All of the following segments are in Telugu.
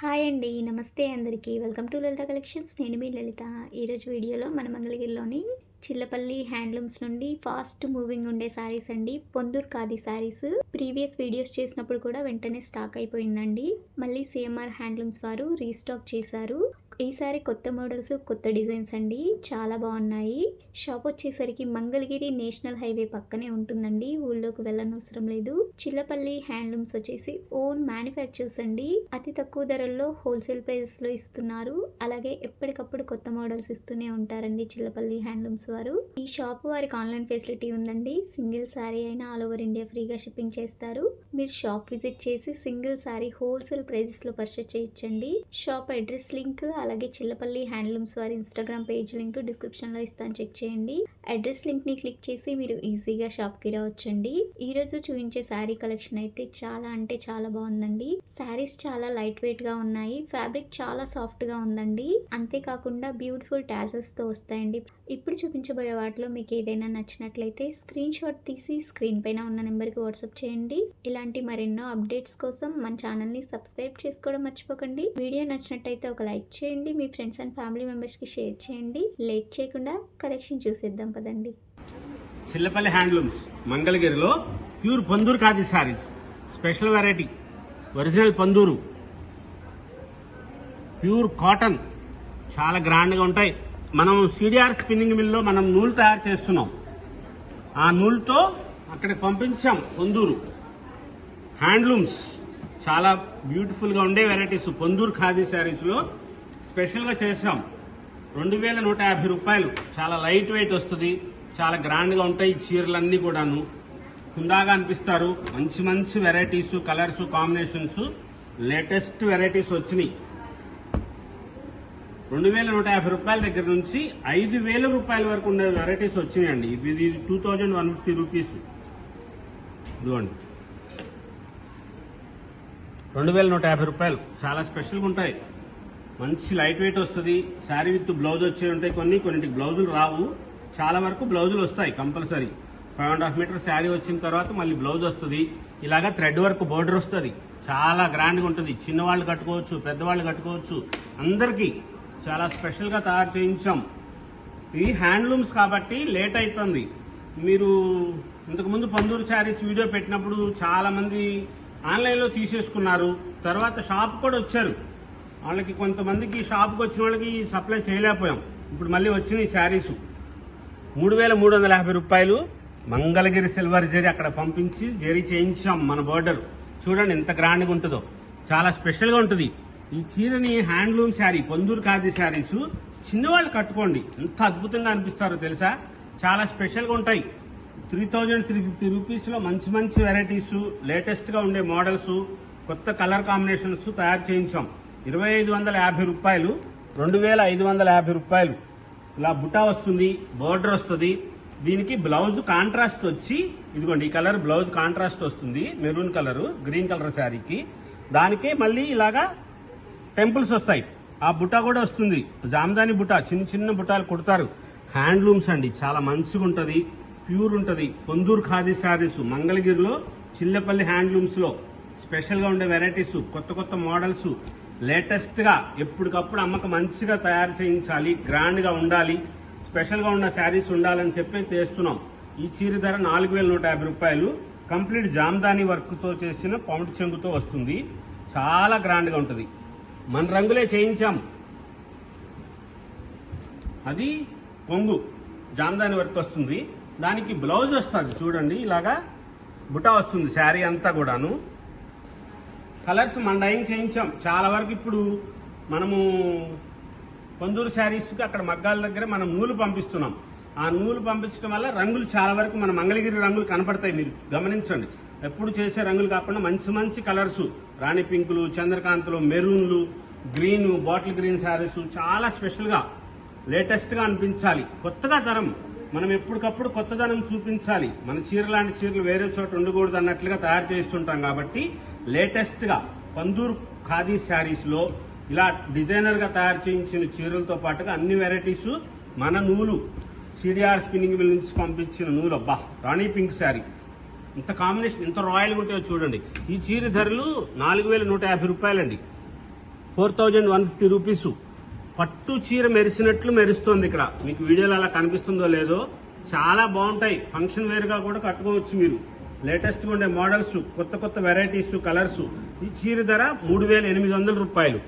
హాయ్ అండి. నమస్తే అందరికీ. Welcome to Lalitha collections. నేను మీ లలిత. ఈరోజు వీడియోలో మన మంగళగిరిలోని చిల్లపల్లి హ్యాండ్లూమ్స్ నుండి ఫాస్ట్ మూవింగ్ ఉండే శారీస్ అండి. పొందూర్ ఖాదీ శారీస్. ప్రీవియస్ వీడియోస్ చేసినప్పుడు కూడా వెంటనే స్టాక్ అయిపోయిందండి. మళ్ళీ సిఎంఆర్ హ్యాండ్లూమ్స్ వారు రీస్టాక్ చేశారు. ఈసారి కొత్త మోడల్స్, కొత్త డిజైన్స్ అండి. చాలా బాగున్నాయి. షాప్ వచ్చేసరికి మంగళగిరి నేషనల్ హైవే పక్కనే ఉంటుందండి. ఊళ్ళోకి వెళ్ళనవసరం లేదు. చిల్లపల్లి హ్యాండ్లూమ్స్ వచ్చేసి ఓన్ మ్యానుఫ్యాక్చర్స్ అండి. అతి తక్కువ ధరల్లో హోల్సేల్ ప్రైసెస్ లో ఇస్తున్నారు. అలాగే ఎప్పటికప్పుడు కొత్త మోడల్స్ ఇస్తూనే ఉంటారండి చిల్లపల్లి హ్యాండ్లూమ్స్ వారు. ఈ షాప్ వారికి ఆన్లైన్ ఫెసిలిటీ ఉందండి. సింగిల్ శారీ అయినా ఆల్ ఓవర్ ఇండియా ఫ్రీగా షిప్పింగ్ చేస్తారు. మీరు షాప్ విజిట్ చేసి సింగిల్ శారీ హోల్సేల్ ప్రైజెస్ లో పర్చేస్ చేయొచ్చండి. షాప్ అడ్రస్ లింక్ అలాగే చిల్లపల్లి హ్యాండ్లూమ్స్ వారి ఇన్స్టాగ్రామ్ పేజ్ లింక్ డిస్క్రిప్షన్ లో ఇస్తాను, చెక్ చేయండి. అడ్రస్ లింక్ ని క్లిక్ చేసి మీరు ఈజీగా షాప్ కి రావచ్చండి. ఈ రోజు చూపించే శారీ కలెక్షన్ అయితే చాలా అంటే చాలా బాగుందండి. శారీస్ చాలా లైట్ వెయిట్ గా ఉన్నాయి. ఫ్యాబ్రిక్ చాలా సాఫ్ట్ గా ఉందండి. అంతేకాకుండా బ్యూటిఫుల్ టాజల్స్ తో వస్తాయండి. ఇప్పుడు చూపించబోయే వాటిలో మీకు ఏదైనా నచ్చినట్లయితే స్క్రీన్ షాట్ తీసి స్క్రీన్ పైన ఉన్న నెంబర్ కి వాట్సాప్ చేయండి. ఇలాంటి మరెన్నో అప్డేట్స్ కోసం మన ఛానల్ ని సబ్స్క్రైబ్ చేసుకోవడం మర్చిపోకండి. వీడియో నచ్చినట్టయితే ఒక లైక్ చేయండి. మీ ఫ్రెండ్స్ అండ్ ఫ్యామిలీ మెంబర్స్ కి షేర్ చేయండి. లేట్ చేయకుండా కలెక్షన్ చూసేద్దాం పదండి. చిల్లపల్లి హ్యాండ్లూమ్స్ మంగళగిరిలో pure Ponduru khadi saris, special variety, original Ponduru pure cotton, చాలా గ్రాండ్గా ఉంటాయి. మనం సిడిఆర్ స్పిన్నింగ్ మిల్లో మనం నూలు తయారు చేస్తున్నాం. ఆ నూలుతో అక్కడికి పంపించాం. పొందూరు హ్యాండ్లూమ్స్ చాలా బ్యూటిఫుల్గా ఉండే వెరైటీస్ పొందూరు ఖాదీ శారీస్లో స్పెషల్గా చేసాం. 2150 రూపాయలు. చాలా లైట్ వెయిట్ వస్తుంది. చాలా గ్రాండ్గా ఉంటాయి చీరలన్నీ కూడాను. కుందాగా అనిపిస్తారు. మంచి మంచి varieties, colours, combinations, latest varieties వచ్చినాయి. 2150 రూపాయల దగ్గర నుంచి 5000 రూపాయల వరకు ఉండే వెరైటీస్ వచ్చినాయండి. ఇది 2150 రూపీస్. ఇదిగోండి 2150 రూపాయలు. చాలా స్పెషల్గా ఉంటాయి. మంచి లైట్ వెయిట్ వస్తుంది. శారీ విత్ బ్లౌజ్ వచ్చే ఉంటాయి. కొన్నింటికి బ్లౌజులు రావు. చాలా వరకు బ్లౌజులు వస్తాయి కంపల్సరీ. 5.5 మీటర్ శారీ వచ్చిన తర్వాత మళ్ళీ బ్లౌజ్ వస్తుంది. ఇలాగా థ్రెడ్ వర్క్ బోర్డర్ వస్తుంది. చాలా గ్రాండ్గా ఉంటుంది. చిన్నవాళ్ళు కట్టుకోవచ్చు, పెద్దవాళ్ళు కట్టుకోవచ్చు. అందరికీ చాలా స్పెషల్గా తయారు చేయించాం. ఇది హ్యాండ్లూమ్స్ కాబట్టి లేట్ అవుతుంది. మీరు ఇంతకుముందు పొందూరు శారీస్ వీడియో పెట్టినప్పుడు చాలా మంది ఆన్లైన్లో తీసేసుకున్నారు. తర్వాత షాప్ కూడా వచ్చారు. వాళ్ళకి కొంతమందికి షాప్కి వచ్చిన వాళ్ళకి సప్లై చేయలేకపోయాం. ఇప్పుడు మళ్ళీ వచ్చిన ఈ శారీస్ 3350 రూపాయలు. మంగళగిరి సిల్వర్ జరీ అక్కడ పంపించి జరీ చేయించాం. మన బోర్డర్ చూడండి ఎంత గ్రాండ్గా ఉంటుందో. చాలా స్పెషల్గా ఉంటుంది. ఈ చీరని హ్యాండ్లూమ్ శారీ, పొందూరు ఖాదీ శారీస్ చిన్నవాళ్ళు కట్టుకోండి. ఎంత అద్భుతంగా అనిపిస్తారో తెలుసా. చాలా స్పెషల్గా ఉంటాయి. 3350 రూపీస్లో మంచి మంచి వెరైటీస్, లేటెస్ట్గా ఉండే మోడల్స్, కొత్త కలర్ కాంబినేషన్స్ తయారు చేయించాం. 2550 రూపాయలు. 2550 రూపాయలు. ఇలా బుటా వస్తుంది, బోర్డర్ వస్తుంది. దీనికి బ్లౌజ్ కాంట్రాస్ట్ వచ్చి ఇదిగోండి ఈ కలర్ బ్లౌజ్ కాంట్రాస్ట్ వస్తుంది. మెరూన్ కలర్, గ్రీన్ కలర్ శారీకి. దానికే మళ్ళీ ఇలాగా టెంపుల్స్ వస్తాయి. ఆ బుటా కూడా వస్తుంది. జామ్దాని బుటా, చిన్న చిన్న బుటాలు కుడతారు. హ్యాండ్లూమ్స్ అండి. చాలా మంచిగా ఉంటుంది, ప్యూర్ ఉంటుంది. పొందూరు ఖాదీ శారీస్ మంగళగిరిలో చిల్లపల్లి హ్యాండ్లూమ్స్లో స్పెషల్గా ఉండే వెరైటీస్, కొత్త కొత్త మోడల్స్, లేటెస్ట్గా ఎప్పటికప్పుడు అమ్మకు మంచిగా తయారు చేయించాలి, గ్రాండ్గా ఉండాలి, స్పెషల్గా ఉన్న శారీస్ ఉండాలని చెప్పి చేస్తున్నాం. ఈ చీర ధర 4150 రూపాయలు. కంప్లీట్ జామ్దాని వర్క్తో చేసిన పౌండ్ చెంగుతో వస్తుంది. చాలా గ్రాండ్గా ఉంటుంది. మన రంగులే చేయించాం. అది కొంగు జామ్దాని వర్క్ వస్తుంది. దానికి బ్లౌజ్ వస్తుంది. చూడండి ఇలాగా బుటా వస్తుంది శారీ అంతా కూడాను. కలర్స్ మన డైయింగ్ చేయించాం. చాలా వరకు ఇప్పుడు మనము పొందూరు శారీస్కి అక్కడ మగ్గాల దగ్గర మనం నూలు పంపిస్తున్నాం. ఆ నూలు పంపించడం వల్ల రంగులు చాలా వరకు మన మంగళగిరి రంగులు కనపడతాయి. మీరు గమనించండి. ఎప్పుడు చేసే రంగులు కాకుండా మంచి మంచి కలర్స్, రాణి పింకులు, చంద్రకాంతులు, మెరూన్లు, గ్రీన్, బాటిల్ గ్రీన్ శారీస్ చాలా స్పెషల్గా లేటెస్ట్గా అనిపించాలి. కొత్తగా తరం మనం ఎప్పటికప్పుడు కొత్తదనం చూపించాలి. మన చీర లాంటి చీరలు వేరే చోట ఉండకూడదు అన్నట్లుగా తయారు చేస్తుంటాం. కాబట్టి లేటెస్ట్గా పొందూరు ఖాదీ శారీస్లో ఇలా డిజైనర్గా తయారు చేయించిన చీరలతో పాటుగా అన్ని వెరైటీస్ మన నూలు సిడిఆర్ స్పిన్నింగ్ మిల్ నుంచి పంపించిన నూలు. అబ్బా, రాణి పింక్ శారీ ఇంత కాంబినేషన్ ఎంత రాయల్గా ఉంటుందో చూడండి. ఈ చీర ధరలు 4150 రూపాయలండి. 4150 రూపీస్. పట్టు చీర మెరిసినట్లు మెరుస్తుంది. ఇక్కడ మీకు వీడియోలో అలా కనిపిస్తుందో లేదో, చాలా బాగుంటాయి. ఫంక్షన్ వేర్ గా కూడా కట్టుకోవచ్చు మీరు. లేటెస్ట్ గా ఉండే మోడల్స్, కొత్త కొత్త వెరైటీస్, కలర్స్. ఈ చీర ధర 3800 రూపాయలు.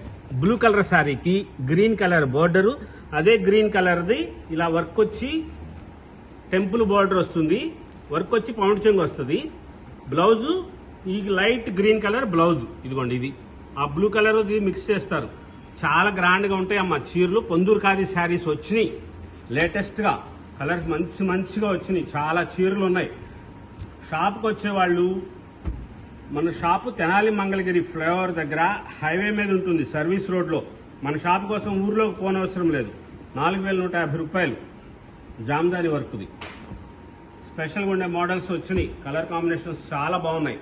బ్లూ కలర్ శారీకి గ్రీన్ కలర్ బోర్డరు, అదే గ్రీన్ కలర్ది ఇలా వర్క్ వచ్చి టెంపుల్ బోర్డర్ వస్తుంది, వర్క్ వచ్చి పౌండ్ చెంగు వస్తుంది. బ్లౌజు ఈ లైట్ గ్రీన్ కలర్ బ్లౌజ్, ఇదిగోండి ఇది ఆ బ్లూ కలర్ ఇది మిక్స్ చేస్తారు. చాలా గ్రాండ్ గా ఉంటాయి అమ్మ చీరలు. పొందూరు ఖాదీ శారీస్ వచ్చినాయి లేటెస్ట్ గా, కలర్స్ మంచిగా వచ్చినాయి. చాలా చీరలు ఉన్నాయి. షాప్కి వచ్చేవాళ్ళు, మన షాపు తెనాలి మంగళగిరి ఫ్లైఓవర్ దగ్గర హైవే మీద ఉంటుంది, సర్వీస్ రోడ్లో. మన షాప్ కోసం ఊర్లోకి పోనవసరం లేదు. 4150 రూపాయలు జామ్దాని వర్క్ది. స్పెషల్గా ఉండే మోడల్స్ వచ్చినాయి. కలర్ కాంబినేషన్స్ చాలా బాగున్నాయి.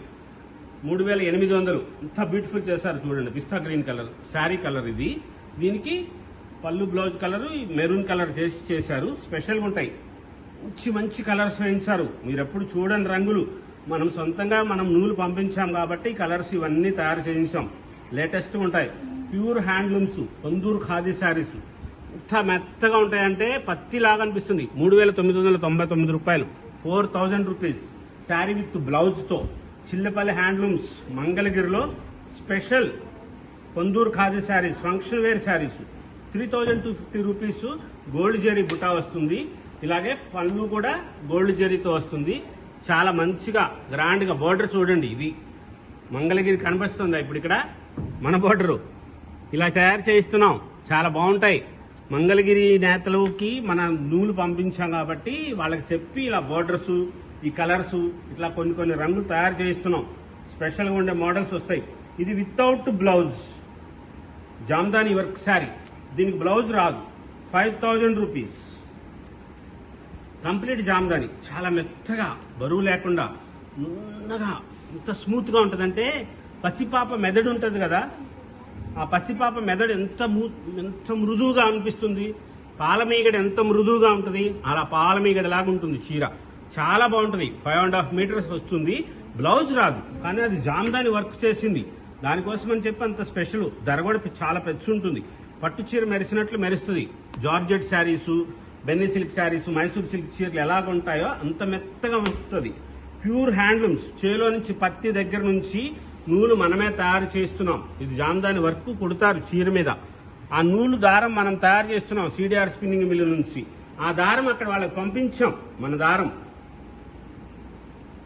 3800. ఇంత బ్యూటిఫుల్ చేశారు చూడండి. పిస్తా గ్రీన్ కలర్ శారీ కలర్ ఇది. దీనికి పళ్ళు బ్లౌజ్ కలర్ మెరూన్ కలర్ చేశారు. స్పెషల్గా ఉంటాయి. మంచి కలర్స్ వేయించారు. మీరు ఎప్పుడు చూడండి రంగులు. మనం సొంతంగా నూలు పంపించాం కాబట్టి కలర్స్ ఇవన్నీ తయారు చేయించాం. లేటెస్ట్ ఉంటాయి. Pure handlooms, Ponduru khadi saris. ఇంత మెత్తగా ఉంటాయంటే పత్తి లాగా అనిపిస్తుంది. 3999 రూపాయలు. 4000 రూపీస్ శారీ విత్ బ్లౌజ్ తో. చిల్లపల్లి హ్యాండ్లూమ్స్ మంగళగిరిలో special Ponduru khadi saris, function wear saris. 3250 rupees. Gold zari బుటా వస్తుంది. ఇలాగే పళ్ళు కూడా గోల్డ్ జరీతో వస్తుంది. చాలా మంచిగా గ్రాండ్ గా బోర్డర్ చూడండి. ఇది మంగళగిరి కనిపిస్తుందా ఇప్పుడు ఇక్కడ మన బోర్డరు. ఇలా తయారు చేయిస్తున్నాం. చాలా బాగుంటాయి. మంగళగిరి నేతలకి మన నూలు పంపించాం కాబట్టి వాళ్ళకి చెప్పి ఇలా బోర్డర్స్, ఈ కలర్స్, ఇట్లా కొన్ని రంగులు తయారు చేయిస్తున్నాం. స్పెషల్గా ఉండే మోడల్స్ వస్తాయి. ఇది without blouse Jamdani work sari. దీనికి బ్లౌజ్ రాదు. 5000 రూపీస్. కంప్లీట్ జామ్దాని. చాలా మెత్తగా, బరువు లేకుండా, నున్నగా, ఎంత స్మూత్ గా ఉంటుందంటే పసిపాప మెదడు ఉంటుంది కదా, ఆ పసిపాప మెదడు ఎంత మృదువుగా అనిపిస్తుంది. పాలమీగడ ఎంత మృదువుగా ఉంటుంది, అలా పాలమీగడలాగా ఉంటుంది చీర. చాలా బాగుంటుంది. 5.5 మీటర్స్ వస్తుంది. బ్లౌజ్ రాదు, కానీ అది జామ్దాని వర్క్ చేసింది. దానికోసం అని చెప్పి అంత స్పెషల్. ధర కూడా చాలా పెద్ద ఉంటుంది. పట్టు చీర మెరిసినట్లు మెరుస్తుంది. Georgette saris, Binny silk saris, Mysore silk చీరలు ఎలాగ ఉంటాయో అంత మెత్తగా ఉంటుంది. Pure handlooms. చేలో నుంచి పత్తి దగ్గర నుంచి నూలు మనమే తయారు చేస్తున్నాం. ఇది జామ్దాని వర్క్ కుడతారు చీర మీద. ఆ నూలు దారం మనం తయారు చేస్తున్నాం సిడిఆర్ స్పిన్నింగ్ మిల్ నుంచి. ఆ దారం అక్కడ వాళ్ళకి పంపించాం. మన దారం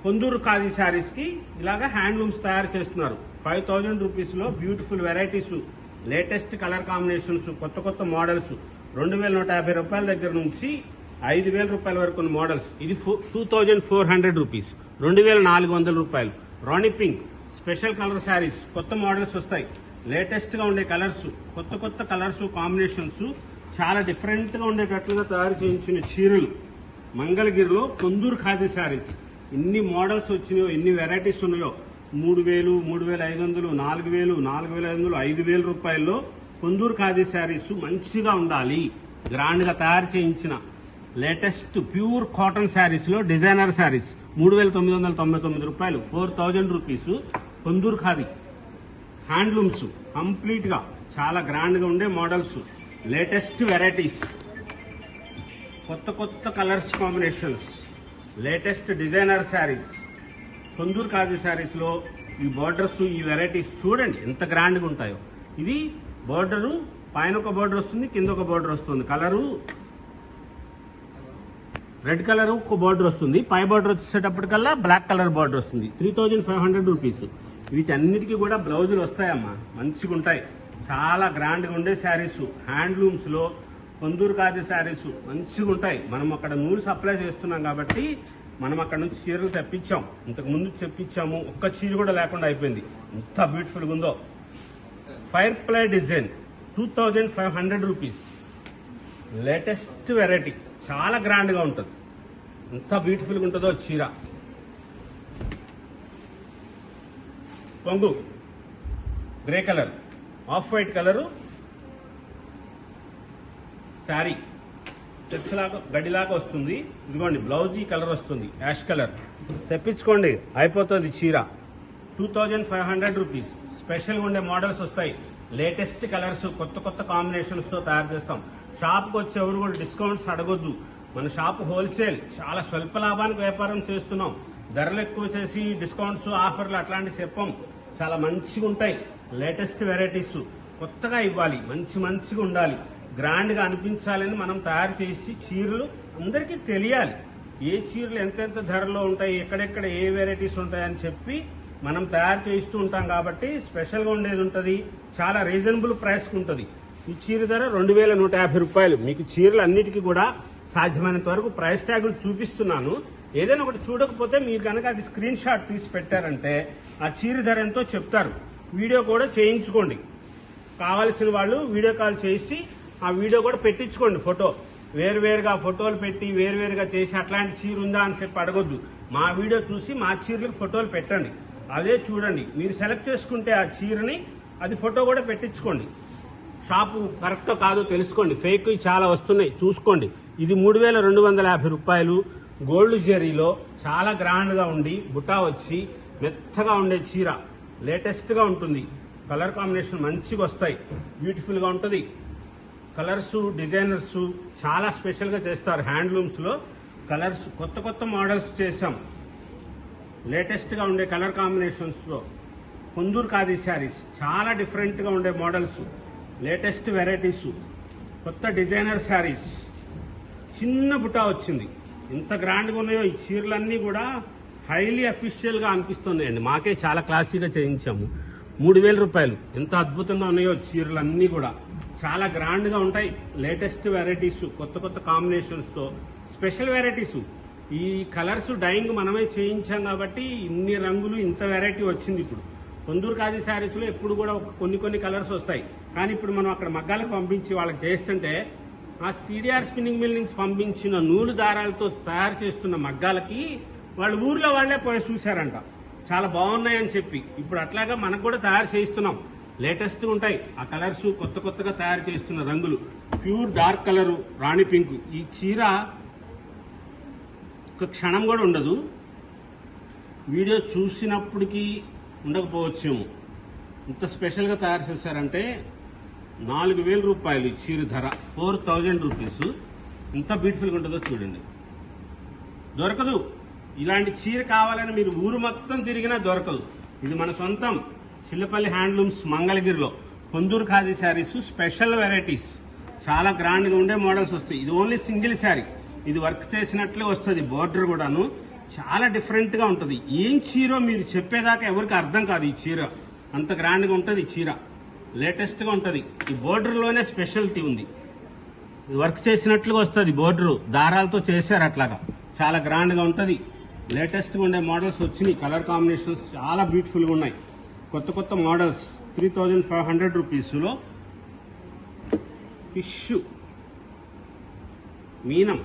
పొందూరు ఖాదీ శారీస్ కి ఇలాగా హ్యాండ్లూమ్స్ తయారు చేస్తున్నారు. 5000 రూపీస్ లో beautiful varieties, latest colour combinations, కొత్త మోడల్స్. 2150 రూపాయల దగ్గర నుంచి 5000 రూపాయల వరకు మోడల్స్. ఇది 2400 రూపీస్. 2400 రూపాయలు. రాణి పింక్ స్పెషల్ కలర్ శారీస్, కొత్త మోడల్స్ వస్తాయి. లేటెస్ట్ గా ఉండే కలర్స్, కొత్త కలర్స్ కాంబినేషన్స్, చాలా డిఫరెంట్ గా ఉండేటట్లుగా తయారు చేయించిన చీరలు. మంగళగిరిలో పొందూరు ఖాదీ శారీస్. ఎన్ని మోడల్స్ వచ్చినాయో, ఎన్ని వెరైటీస్ ఉన్నాయో. 3000, 3500, 4000, 4500, 5000 రూపాయల్లో పొందూరు ఖాదీ శారీస్ మంచిగా ఉండాలి. గ్రాండ్ గా తయారు చేయించిన లేటెస్ట్ ప్యూర్ కాటన్ శారీస్ లో డిజైనర్ శారీస్ 3999 రూపాయలు. 4000 rupees. Ponduru khadi handlooms complete గా చాలా గ్రాండ్ గా ఉండే మోడల్స్, లేటెస్ట్ వెరైటీస్, కొత్త colours combinations, latest designer saris. Ponduru khadi saris లో ఈ బోర్డర్స్, ఈ వెరైటీస్ చూడండి ఎంత గ్రాండ్ గా ఉంటాయో. ఇది బోర్డరు, పైన ఒక బోర్డర్ వస్తుంది, కింద ఒక బోర్డర్ వస్తుంది. కలరు రెడ్ కలర్ ఒక బోర్డర్ వస్తుంది. పై బోర్డర్ వచ్చేటప్పటికల్లా బ్లాక్ కలర్ బోర్డర్ వస్తుంది. 3500 రూపీస్. వీటన్నిటికీ కూడా బ్లౌజులు వస్తాయమ్మా, మంచిగా ఉంటాయి. చాలా గ్రాండ్ గా ఉండే శారీస్. హ్యాండ్లూమ్స్ లో పొందూరు ఖాదీ శారీస్ మంచిగా ఉంటాయి. మనం అక్కడ నూలు సప్లై చేస్తున్నాం కాబట్టి మనం అక్కడ నుంచి చీరలు తెప్పించాం. ఇంతకు ముందు తెప్పించాము, ఒక్క చీర కూడా లేకుండా అయిపోయింది. ఎంత బ్యూటిఫుల్ గా ఉందో. Fire ply design 2500 rupees. Latest variety, చాలా గ్రాండ్ గా ఉంటుంది. ఎంత బ్యూటిఫుల్ గా ఉంటుందో చీర. కొంగు grey colour, off white colour sari. Checks లాగా గడ్డిలాగా వస్తుంది. ఇదిగోండి బ్లౌజ్ ఈ కలర్ వస్తుంది, యాష్ కలర్. తెప్పించుకోండి, అయిపోతుంది చీర. 2500 రూపీస్. స్పెషల్గా ఉండే మోడల్స్ వస్తాయి. లేటెస్ట్ కలర్స్, కొత్త కొత్త కాంబినేషన్స్ తో తయారు చేస్తాం. షాప్కి వచ్చి ఎవరు కూడా డిస్కౌంట్స్ అడగొద్దు. మన షాప్ హోల్సేల్, చాలా స్వల్ప లాభానికి వ్యాపారం చేస్తున్నాం. ధరలు ఎక్కువ చేసి డిస్కౌంట్స్, ఆఫర్లు అట్లాంటివి చెప్పం. చాలా మంచిగా ఉంటాయి. లేటెస్ట్ వెరైటీస్ కొత్తగా ఇవ్వాలి, మంచిగా ఉండాలి, గ్రాండ్ గా అనిపించాలని మనం తయారు చేసి చీరలు అందరికీ తెలియాలి. ఏ చీరలు ఎంతెంత ధరలో ఉంటాయి, ఎక్కడెక్కడ ఏ వెరైటీస్ ఉంటాయని చెప్పి మనం తయారు చేస్తూ ఉంటాం. కాబట్టి స్పెషల్గా ఉండేది ఉంటుంది, చాలా రీజనబుల్ ప్రైస్కి ఉంటుంది. ఈ చీర ధర 2150 రూపాయలు. మీకు చీరలు అన్నిటికీ కూడా సాధ్యమైనంత వరకు ప్రైస్ ట్యాగులు చూపిస్తున్నాను. ఏదైనా ఒకటి చూడకపోతే మీరు కనుక అది స్క్రీన్ షాట్ తీసి పెట్టారంటే ఆ చీర ధర ఎంతో చెప్తారు. వీడియో కూడా చేయించుకోండి. కావాల్సిన వాళ్ళు వీడియో కాల్ చేసి ఆ వీడియో కూడా పెట్టించుకోండి. ఫోటో వేరువేరుగా ఫోటోలు పెట్టి వేరువేరుగా చేసి అట్లాంటి చీర ఉందా అని చెప్పి అడగొద్దు. మా వీడియో చూసి మా చీరలకు ఫోటోలు పెట్టండి, అదే చూడండి. మీరు సెలెక్ట్ చేసుకుంటే ఆ చీరని అది ఫోటో కూడా పెట్టించుకోండి. షాపు కరెక్టో కాదో తెలుసుకోండి. ఫేక్ చాలా వస్తున్నాయి, చూసుకోండి. ఇది 3250 రూపాయలు. గోల్డ్ జరీలో చాలా గ్రాండ్గా ఉండి బుటా వచ్చి మెత్తగా ఉండే చీర, లేటెస్ట్గా ఉంటుంది. కలర్ కాంబినేషన్ మంచిగా వస్తాయి, బ్యూటిఫుల్గా ఉంటుంది. కలర్స్, డిజైనర్స్ చాలా స్పెషల్గా చేస్తారు. హ్యాండ్లూమ్స్లో కలర్స్ కొత్త కొత్త మోడల్స్ చేసాం. లేటెస్ట్గా ఉండే కలర్ కాంబినేషన్స్లో పొందూరు ఖాదీ శారీస్, చాలా డిఫరెంట్గా ఉండే మోడల్స్, లేటెస్ట్ వెరైటీస్, కొత్త డిజైనర్ శారీస్. చిన్న బుటా వచ్చింది, ఎంత గ్రాండ్గా ఉన్నాయో ఈ చీరలన్నీ కూడా హైలీ అఫీషియల్గా అనిపిస్తున్నాయండి. మాకే చాలా క్లాసీగా చేయించాము. 3000 రూపాయలు. ఎంత అద్భుతంగా ఉన్నాయో చీరలన్నీ కూడా చాలా గ్రాండ్గా ఉంటాయి. లేటెస్ట్ వెరైటీస్, కొత్త కొత్త కాంబినేషన్స్తో స్పెషల్ వెరైటీస్. ఈ కలర్స్ డైయింగ్ మనమే చేయించాం కాబట్టి ఇన్ని రంగులు, ఇంత వెరైటీ వచ్చింది. ఇప్పుడు పొందూరు ఖాదీ శారీస్లో ఎప్పుడు కూడా కొన్ని కలర్స్ వస్తాయి. కానీ ఇప్పుడు మనం అక్కడ మగ్గాలకు పంపించి వాళ్ళకి చేస్తుంటే ఆ సిడిఆర్ స్పిన్నింగ్ మిల్ నుంచి పంపించిన నూలు దారాలతో తయారు చేస్తున్న మగ్గాలకి వాళ్ళు ఊర్లో వాళ్లే పోయి చూశారంట, చాలా బాగున్నాయని చెప్పి. ఇప్పుడు అట్లాగా మనకు కూడా తయారు చేయిస్తున్నాం. లేటెస్ట్గా ఉంటాయి ఆ కలర్స్, కొత్తగా తయారు చేస్తున్న రంగులు. ప్యూర్ డార్క్ కలరు, రాణి పింక్. ఈ చీర ఒక క్షణం కూడా ఉండదు. వీడియో చూసినప్పటికీ ఉండకపోవచ్చేమో, ఇంత స్పెషల్గా తయారు చేశారంటే. 4000 రూపాయలు ఈ చీర ధర, 4000 రూపీస్. ఎంత బ్యూటిఫుల్గా ఉంటుందో చూడండి. దొరకదు ఇలాంటి చీర. కావాలని మీరు ఊరు మొత్తం తిరిగినా దొరకదు. ఇది మన సొంతం చిల్లపల్లి హ్యాండ్లూమ్స్ మంగళగిరిలో పొందూరు ఖాదీ శారీస్, స్పెషల్ వెరైటీస్. చాలా గ్రాండ్గా ఉండే మోడల్స్ వస్తాయి. ఇది ఓన్లీ సింగిల్ శారీ, ఇది వర్క్ చేసినట్లే వస్తుంది. బోర్డర్ కూడాను చాలా డిఫరెంట్గా ఉంటుంది. ఏం చీరో మీరు చెప్పేదాకా ఎవరికి అర్థం కాదు. ఈ చీర అంత గ్రాండ్గా ఉంటుంది. చీర లేటెస్ట్గా ఉంటుంది. ఈ బోర్డర్లోనే స్పెషాలిటీ ఉంది. ఇది వర్క్ చేసినట్లుగా వస్తుంది. బోర్డర్ దారాలతో చేశారు అట్లాగా, చాలా గ్రాండ్గా ఉంటుంది. లేటెస్ట్గా ఉండే మోడల్స్ వచ్చినాయి. కలర్ కాంబినేషన్స్ చాలా బ్యూటిఫుల్గా ఉన్నాయి. కొత్త మోడల్స్. 3500 రూపీస్లో ఫిష్ మీనం.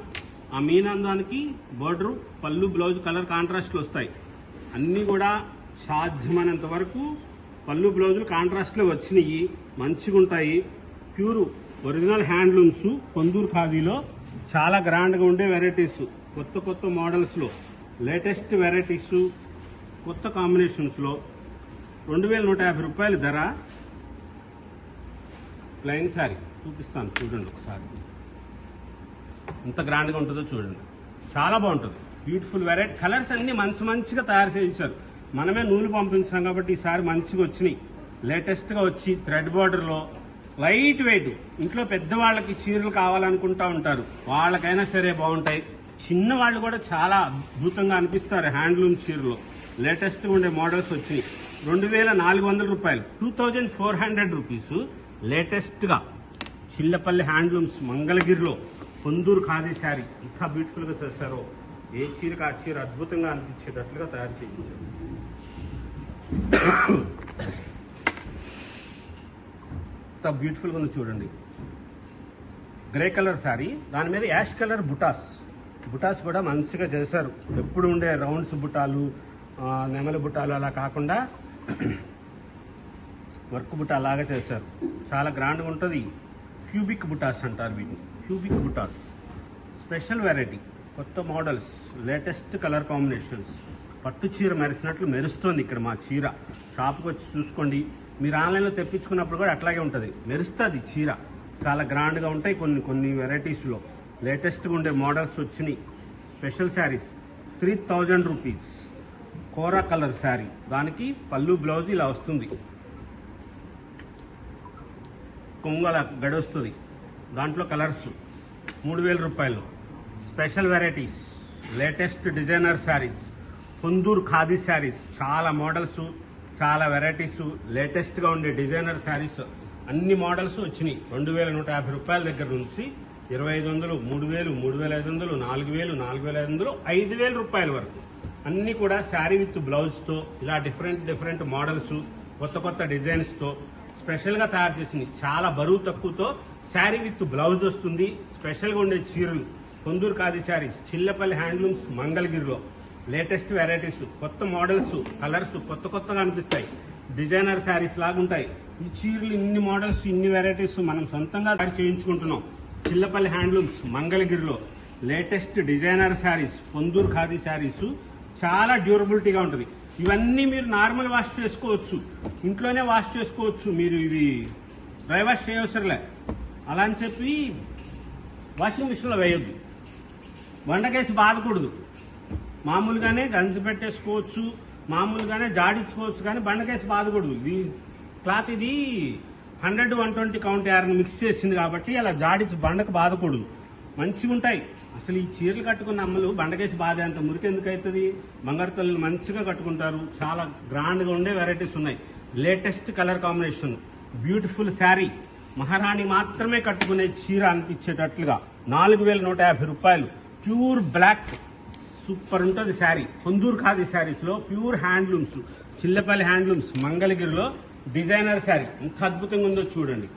ఆ మీనం దానికి బోర్డరు, పళ్ళు, బ్లౌజ్ కలర్ కాంట్రాస్ట్లు వస్తాయి. అన్నీ కూడా సాధ్యమైనంత వరకు పళ్ళు, బ్లౌజులు కాంట్రాస్ట్లో వచ్చినాయి, మంచిగా ఉంటాయి. ప్యూర్ ఒరిజినల్ హ్యాండ్లూమ్స్ పొందూరు ఖాదీలో చాలా గ్రాండ్గా ఉండే వెరైటీస్. కొత్త మోడల్స్లో లేటెస్ట్ వెరైటీస్, కొత్త కాంబినేషన్స్లో 2150 రూపాయలు ధర. ప్లెయిన్ శారీ చూపిస్తాను చూడండి ఒకసారి, ఎంత గ్రాండ్గా ఉంటుందో చూడండి. చాలా బాగుంటుంది. Beautiful variety. కలర్స్ అన్ని మంచిగా తయారు చేశారు. మనమే నూలు పంపించాం కాబట్టి ఈసారి మంచిగా వచ్చినాయి. లేటెస్ట్గా వచ్చి థ్రెడ్ బార్డర్లో లైట్ వెయిట్. ఇంట్లో పెద్దవాళ్ళకి చీరలు కావాలనుకుంటా ఉంటారు, వాళ్ళకైనా సరే బాగుంటాయి. చిన్న వాళ్ళు కూడా చాలా అద్భుతంగా అనిపిస్తారు హ్యాండ్లూమ్ చీరలో. లేటెస్ట్గా ఉండే మోడల్స్ వచ్చి 2400 రూపాయలు, 2400 రూపీస్. లేటెస్ట్గా చిల్లపల్లి హ్యాండ్లూమ్స్ మంగళగిరిలో పొందూరు ఖాదీ శారీ ఎంత బ్యూటిఫుల్గా చేశారో. ఏ చీరకు ఆ చీర అద్భుతంగా అనిపించేటట్లుగా తయారు చేయించారు. ఎంత బ్యూటిఫుల్గా ఉంది చూడండి. గ్రే కలర్ శారీ, దాని మీద యాష్ కలర్ బుటాస్ కూడా మంచిగా చేశారు. ఎప్పుడు ఉండే రౌండ్స్ బుటాలు, నెమలి బుటాలు అలా కాకుండా వర్క్ బుట్ట అలాగా చేశారు. చాలా గ్రాండ్గా ఉంటుంది. క్యూబిక్ బుటాస్ అంటారు వీటిని, క్యూబిక్ బుటాస్. స్పెషల్ వెరైటీ, కొత్త మోడల్స్, లేటెస్ట్ కలర్ కాంబినేషన్స్. పట్టు చీర మెరిసినట్లు మెరుస్తుంది ఇక్కడ మా చీర. షాప్కి వచ్చి చూసుకోండి. మీరు ఆన్లైన్లో తెప్పించుకున్నప్పుడు కూడా అట్లాగే ఉంటుంది, మెరుస్తుంది చీర. చాలా గ్రాండ్గా ఉంటాయి కొన్ని వెరైటీస్లో. లేటెస్ట్గా ఉండే మోడల్స్ వచ్చినాయి. Special saris 3000 rupees. Kora colour sari, దానికి పళ్ళు బ్లౌజ్ ఇలా వస్తుంది, కొంగల గడి వస్తుంది, దాంట్లో కలర్స్ 3000 రూపాయలు. Special varieties, latest designer saris, Ponduru khadi saris, చాలా మోడల్స్, చాలా వెరైటీస్, లేటెస్ట్గా ఉండే డిజైనర్ శారీస్ అన్ని మోడల్స్ వచ్చినాయి. 2150 రూపాయల దగ్గర నుంచి 2500, 3000, 3500, 4000, 4500, 5000 రూపాయల వరకు అన్నీ కూడా శారీ విత్ బ్లౌజ్తో ఇలా డిఫరెంట్ మోడల్స్, కొత్త డిజైన్స్తో స్పెషల్గా తయారు చేసింది. చాలా బరువు తక్కువతో శారీ విత్ బ్లౌజ్ వస్తుంది. స్పెషల్గా ఉండే చీరలు పొందూరు ఖాదీ శారీస్, చిల్లపల్లి హ్యాండ్లూమ్స్, మంగళగిరిలో లేటెస్ట్ వెరైటీస్, కొత్త మోడల్స్, కలర్స్ కొత్తగా అనిపిస్తాయి. డిజైనర్ శారీస్ లాగా ఉంటాయి ఈ చీరలు. ఇన్ని మోడల్స్, ఇన్ని వెరైటీస్ మనం సొంతంగా తయారు చేయించుకుంటున్నాం. చిల్లపల్లి హ్యాండ్లూమ్స్, మంగళగిరిలో లేటెస్ట్ డిజైనర్ శారీస్, పొందూరు ఖాదీ శారీస్ చాలా డ్యూరబిలిటీగా ఉంటుంది. ఇవన్నీ మీరు నార్మల్ వాష్ చేసుకోవచ్చు, ఇంట్లోనే వాష్ చేసుకోవచ్చు. మీరు ఇవి డ్రై వాష్ చేయవసరలే. అలా అని చెప్పి వాషింగ్ మిషన్లో వేయొద్దు, వండకేసి బాధకూడదు. మామూలుగానే గంజి పెట్టేసుకోవచ్చు, మామూలుగానే జాడించుకోవచ్చు, కానీ బండకేసి బాధకూడదు. ఇది క్లాత్ ఇది 100, 120 కౌంట్ యార్ని మిక్స్ చేసింది కాబట్టి అలా జాడించి బండకు బాధకూడదు. మంచిగా ఉంటాయి. అసలు ఈ చీరలు కట్టుకున్న అమ్మలు బండకేసి బాధ అంత మురికి ఎందుకు అవుతుంది? బంగారు తల్లులు మంచిగా కట్టుకుంటారు. చాలా గ్రాండ్గా ఉండే వెరైటీస్ ఉన్నాయి. Latest colour combination, beautiful sari, మహారాణి మాత్రమే కట్టుకునే చీర అనిపించేటట్లుగా 4150 రూపాయలు. ప్యూర్ బ్లాక్, సూపర్ ఉంటుంది శారీ. పొందూరు ఖాదీ శారీస్లో ప్యూర్ హ్యాండ్లూమ్స్, చిల్లపల్లి హ్యాండ్లూమ్స్, మంగళగిరిలో డిజైనర్ శారీ ఎంత అద్భుతంగా ఉందో చూడండి.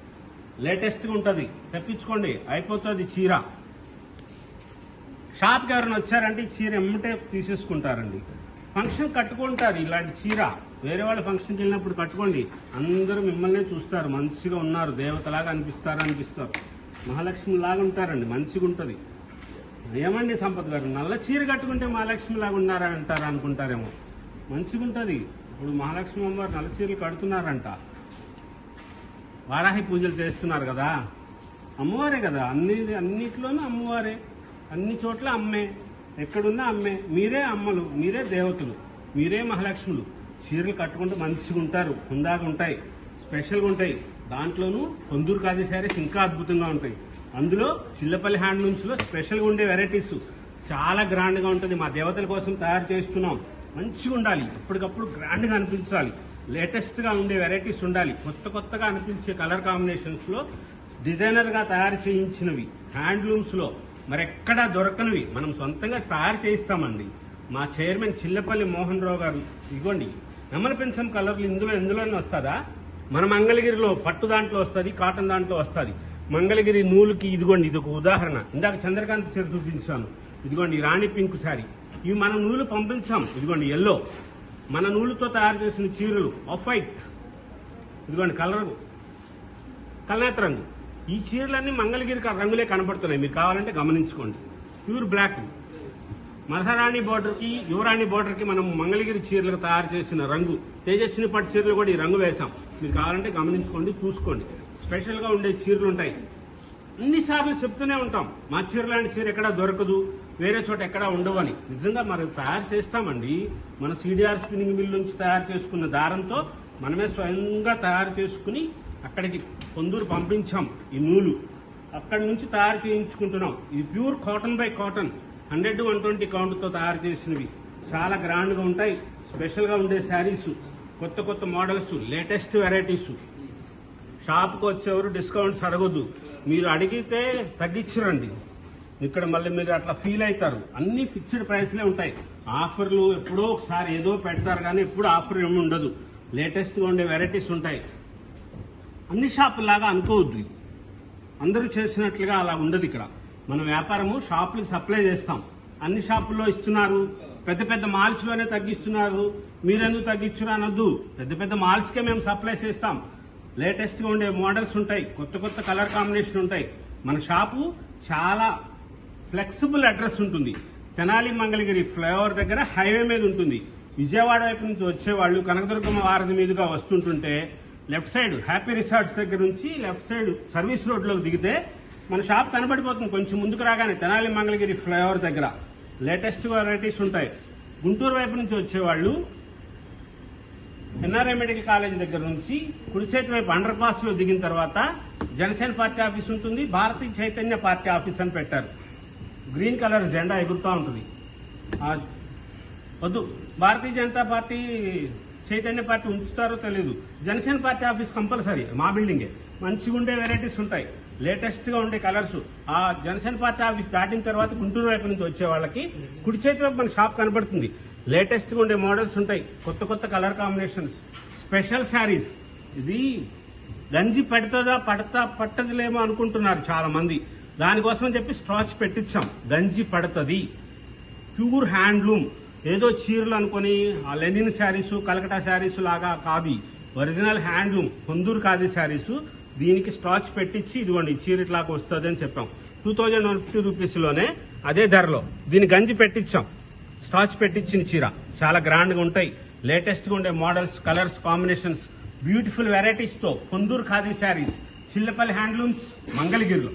లేటెస్ట్గా ఉంటుంది, తెప్పించుకోండి, అయిపోతుంది చీర. షాప్కి ఎవరైనా వచ్చారంటే ఈ చీర ఎమ్మటే తీసేసుకుంటారండి. ఫంక్షన్ కట్టుకుంటారు ఇలాంటి చీర. వేరే వాళ్ళ ఫంక్షన్కి వెళ్ళినప్పుడు కట్టుకోండి, అందరూ మిమ్మల్నే చూస్తారు. మంచిగా ఉన్నారు, దేవతలాగా అనిపిస్తారు, మహాలక్ష్మి లాగా ఉంటారండి. మంచిగా ఉంటుంది. ఏమండి సంపత్ గారు, నల్ల చీర కట్టుకుంటే మహాలక్ష్మి లాగా ఉన్నారా అంటారా అనుకుంటారేమో. మంచిగా ఉంటుంది. ఇప్పుడు మహాలక్ష్మి అమ్మవారు నల్ల చీరలు కడుతున్నారంట. వారాహి పూజలు చేస్తున్నారు కదా, అమ్మవారే కదా. అన్నిట్లోనూ అమ్మవారే, అన్ని చోట్ల అమ్మే, ఎక్కడున్నా అమ్మే. మీరే అమ్మలు, మీరే దేవతలు, మీరే మహాలక్ష్ములు. చీరలు కట్టుకుంటూ మంచిగా ఉంటారు, హుందాగా ఉంటాయి, స్పెషల్గా ఉంటాయి. దాంట్లోనూ పొందూరు ఖాదీ శారీస్ ఇంకా అద్భుతంగా ఉంటాయి. అందులో చిల్లపల్లి హ్యాండ్లూమ్స్లో స్పెషల్గా ఉండే వెరైటీస్ చాలా గ్రాండ్గా ఉంటుంది. మా దేవతల కోసం తయారు చేస్తున్నాం. మంచిగా ఉండాలి, ఎప్పటికప్పుడు గ్రాండ్గా అనిపించాలి, లేటెస్ట్గా ఉండే వెరైటీస్ ఉండాలి. కొత్తగా అనిపించే కలర్ కాంబినేషన్స్లో డిజైనర్గా తయారు చేయించినవి హ్యాండ్లూమ్స్లో మరెక్కడా దొరకనివి మనం సొంతంగా తయారు చేయిస్తామండి. మా చైర్మన్ చిల్లపల్లి మోహన్ రావు గారు, ఇదిగోండి నెమలి పెన్సం కలర్లు ఎందులోనే వస్తుందా? మన మంగళగిరిలో పట్టు దాంట్లో వస్తుంది, కాటన్ దాంట్లో వస్తుంది. మంగళగిరి నూలుకి ఇదిగోండి, ఇది ఒక ఉదాహరణ. ఇందాక చంద్రకాంత్ చీర చూపించాను, ఇదిగోండి రాణి పింక్ శారీ. ఇవి మన నూలు పంపించాం, ఇదిగోండి ఎల్లో, మన నూలుతో తయారు చేసిన చీరలు. ఆఫ్ వైట్, ఇదిగోండి కల్నేత రంగు. ఈ చీరలన్నీ మంగళగిరి రంగులే కనబడుతున్నాయి, మీరు కావాలంటే గమనించుకోండి. ప్యూర్ బ్లాక్, మహారాణి బోర్డర్కి, యువరాణి బోర్డర్కి మనం మంగళగిరి చీరలకు తయారు చేసిన రంగు. తేజస్విని పట్టు చీరలు కూడా ఈ రంగు వేసాం, మీరు కావాలంటే గమనించుకోండి, చూసుకోండి. స్పెషల్గా ఉండే చీరలు ఉంటాయి. అన్నిసార్లు చెప్తూనే ఉంటాం, మా చీర లాంటి చీర ఎక్కడా దొరకదు, వేరే చోట ఎక్కడా ఉండవని. నిజంగా మనం తయారు చేస్తామండి. మన సిడిఆర్ స్పిన్నింగ్ మిల్ నుంచి తయారు చేసుకున్న దారంతో మనమే స్వయంగా తయారు చేసుకుని అక్కడికి పొందూరు పంపించాం. ఈ నూలు అక్కడి నుంచి తయారు చేయించుకుంటున్నాం. ఇది ప్యూర్ కాటన్ బై కాటన్, 100, 120 కౌంట్తో తయారు చేసినవి. చాలా గ్రాండ్గా ఉంటాయి. స్పెషల్గా ఉండే శారీస్, కొత్త మోడల్స్, లేటెస్ట్ వెరైటీస్. షాప్కి వచ్చేవారు డిస్కౌంట్స్ అడగొద్దు, మీరు అడిగితే తగ్గించరండి. ఇక్కడ మళ్ళీ మీరు అట్లా ఫీల్ అవుతారు. అన్ని ఫిక్స్డ్ ప్రైస్లే ఉంటాయి. ఆఫర్లు ఎప్పుడో ఒకసారి ఏదో పెడతారు, కానీ ఎప్పుడు ఆఫర్ ఏమి ఉండదు. లేటెస్ట్గా ఉండే వెరైటీస్ ఉంటాయి. అన్ని షాపులాగా అనుకోవద్దు, అందరూ చేసినట్లుగా అలా ఉండదు. ఇక్కడ మన వ్యాపారము షాపులకు సప్లై చేస్తాం. అన్ని షాపుల్లో ఇస్తున్నారు, పెద్ద మాల్స్లోనే తగ్గిస్తున్నారు, మీరెందుకు తగ్గించురా అనొద్దు. పెద్ద మాల్స్కే మేము సప్లై చేస్తాం. లేటెస్ట్గా ఉండే మోడల్స్ ఉంటాయి, కొత్త కలర్ కాంబినేషన్ ఉంటాయి. మన షాపు చాలా ఫ్లెక్సిబుల్ అడ్రస్ ఉంటుంది. తెనాలి మంగళగిరి ఫ్లైఓవర్ దగ్గర హైవే మీద ఉంటుంది. విజయవాడ వైపు నుంచి వచ్చేవాళ్ళు కనకదుర్గమ్మ వారధి మీదుగా వస్తుంటుంటే లెఫ్ట్ సైడ్ హ్యాపీ రిసార్ట్స్ దగ్గర నుంచి లెఫ్ట్ సైడ్ సర్వీస్ రోడ్లోకి దిగితే మన షాప్ కనబడిపోతుంది. కొంచెం ముందుకు రాగానే తెనాలి మంగళగిరి ఫ్లైఓవర్ దగ్గర లేటెస్ట్ వెరైటీస్ ఉంటాయి. గుంటూరు వైపు నుంచి వచ్చేవాళ్ళు ఎన్ఆర్ఐ మెడికల్ కాలేజ్ దగ్గర నుంచి కుడి చేతి వైపు అండర్ పాస్ లో దిగిన తర్వాత జనసేన పార్టీ ఆఫీస్ ఉంటుంది. భారతీయ చైతన్య పార్టీ ఆఫీస్ అని పెట్టారు. గ్రీన్ కలర్ జెండా ఎగురుతూ ఉంటుంది. వద్దు, భారతీయ జనతా పార్టీ చైతన్య పార్టీ ఉంచుతారో తెలీదు. జనసేన పార్టీ ఆఫీస్ కంపల్సరీ మా బిల్డింగే. మంచిగా ఉండే వెరైటీస్ ఉంటాయి, లేటెస్ట్ గా ఉండే కలర్స్. ఆ జనసేన పార్టీ ఆఫీస్ దాటిన తర్వాత గుంటూరు వైపు నుంచి వచ్చే వాళ్ళకి కుడి చేతి వైపు మన షాప్ కనబడుతుంది. లేటెస్ట్ గా ఉండే మోడల్స్ ఉంటాయి, కొత్త కొత్త కలర్ కాంబినేషన్స్, స్పెషల్ శారీస్. ఇది గంజి పెడతదా పట్టదులేమో అనుకుంటున్నారు చాలా మంది. దానికోసం చెప్పి స్టాచ్ పెట్టించాం. గంజి పడుతుంది, ప్యూర్ హ్యాండ్లూమ్. ఏదో చీరలు అనుకుని ఆ లెనిన్ శారీస్, కలకటా శారీస్ లాగా కాదు. Original handloom Ponduru khadi saris. దీనికి స్టాచ్ పెట్టించి ఇదిగోండి చీర ఇట్లాగా వస్తుంది అని చెప్పాం. 2150 రూపీస్ లోనే అదే ధరలో దీని గంజి పెట్టించాం. స్టాచ్ పెట్టించిన చీర చాలా గ్రాండ్ గా ఉంటాయి. లేటెస్ట్ గా ఉండే models, colours, combinations, beautiful varieties తో పొందూరు ఖాదీ శారీస్, చిల్లపల్లి హ్యాండ్లూమ్స్, మంగళగిరిలో.